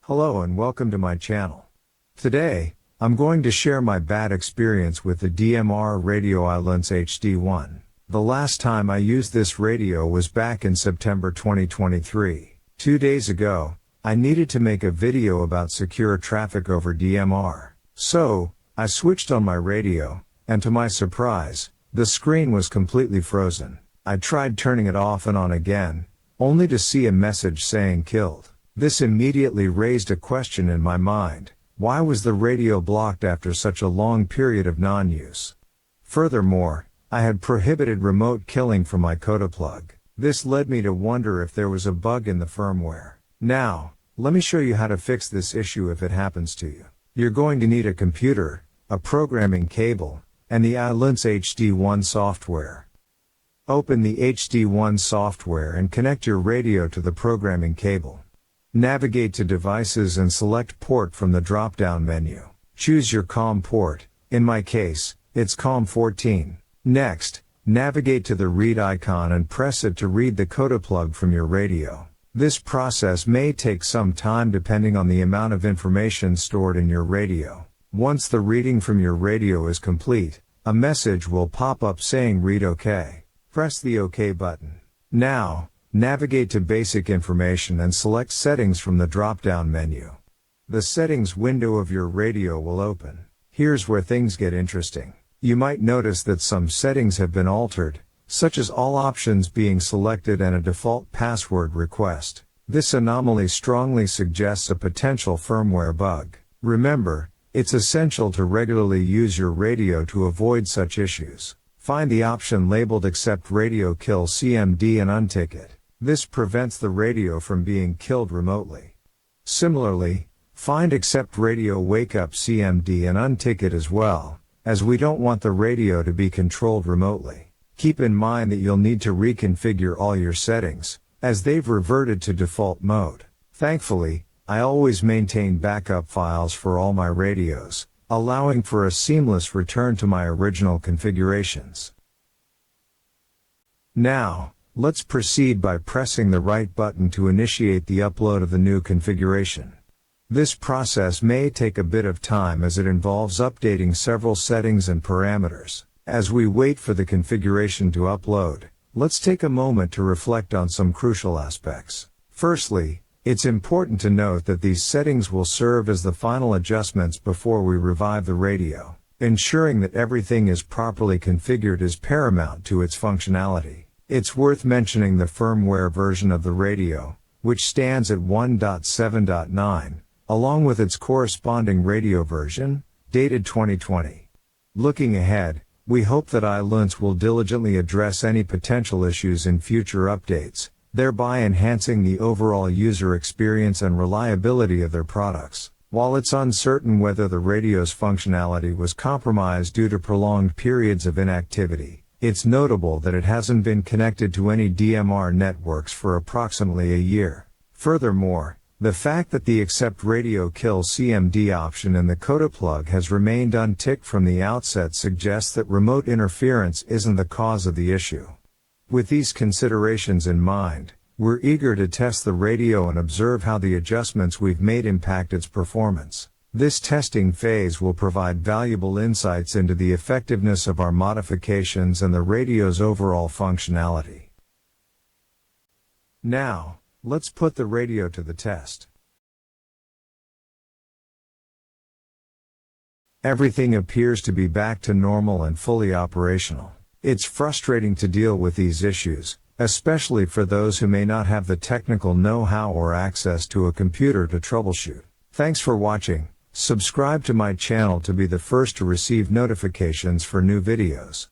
Hello and welcome to my channel. Today, I'm going to share my bad experience with the DMR radio Ailunce HD1. The last time I used this radio was back in September 2023. 2 days ago, I needed to make a video about secure traffic over DMR. So, I switched on my radio, and to my surprise, the screen was completely frozen. I tried turning it off and on again, only to see a message saying killed. This immediately raised a question in my mind. Why was the radio blocked after such a long period of non-use? Furthermore, I had prohibited remote killing from my codeplug. This led me to wonder if there was a bug in the firmware. Now, let me show you how to fix this issue if it happens to you. You're going to need a computer, a programming cable, and the Ailunce HD1 software. Open the HD1 software and connect your radio to the programming cable. Navigate to Devices and select Port from the drop-down menu. Choose your COM port, in my case, it's COM14. Next, navigate to the read icon and press it to read the codeplug from your radio. This process may take some time depending on the amount of information stored in your radio. Once the reading from your radio is complete, a message will pop up saying Read OK. Press the OK button. Now, navigate to Basic Information and select Settings from the drop-down menu. The settings window of your radio will open. Here's where things get interesting. You might notice that some settings have been altered, such as all options being selected and a default password request. This anomaly strongly suggests a potential firmware bug. Remember, it's essential to regularly use your radio to avoid such issues. Find the option labeled Accept Radio Kill CMD and untick it. This prevents the radio from being killed remotely. Similarly, find Accept Radio Wake Up CMD and untick it as well, as we don't want the radio to be controlled remotely. Keep in mind that you'll need to reconfigure all your settings, as they've reverted to default mode. Thankfully, I always maintain backup files for all my radios, allowing for a seamless return to my original configurations. Now, let's proceed by pressing the right button to initiate the upload of the new configuration. This process may take a bit of time as it involves updating several settings and parameters. As we wait for the configuration to upload, let's take a moment to reflect on some crucial aspects. Firstly, it's important to note that these settings will serve as the final adjustments before we revive the radio. Ensuring that everything is properly configured is paramount to its functionality. It's worth mentioning the firmware version of the radio, which stands at 1.7.9, along with its corresponding radio version, dated 2020. Looking ahead, we hope that Ailunce will diligently address any potential issues in future updates, thereby enhancing the overall user experience and reliability of their products. While it's uncertain whether the radio's functionality was compromised due to prolonged periods of inactivity, it's notable that it hasn't been connected to any DMR networks for approximately a year. Furthermore, the fact that the Accept Radio Kill CMD option in the codeplug has remained unticked from the outset suggests that remote interference isn't the cause of the issue. With these considerations in mind, we're eager to test the radio and observe how the adjustments we've made impact its performance. This testing phase will provide valuable insights into the effectiveness of our modifications and the radio's overall functionality. Now, let's put the radio to the test. Everything appears to be back to normal and fully operational. It's frustrating to deal with these issues, especially for those who may not have the technical know-how or access to a computer to troubleshoot. Thanks for watching. Subscribe to my channel to be the first to receive notifications for new videos.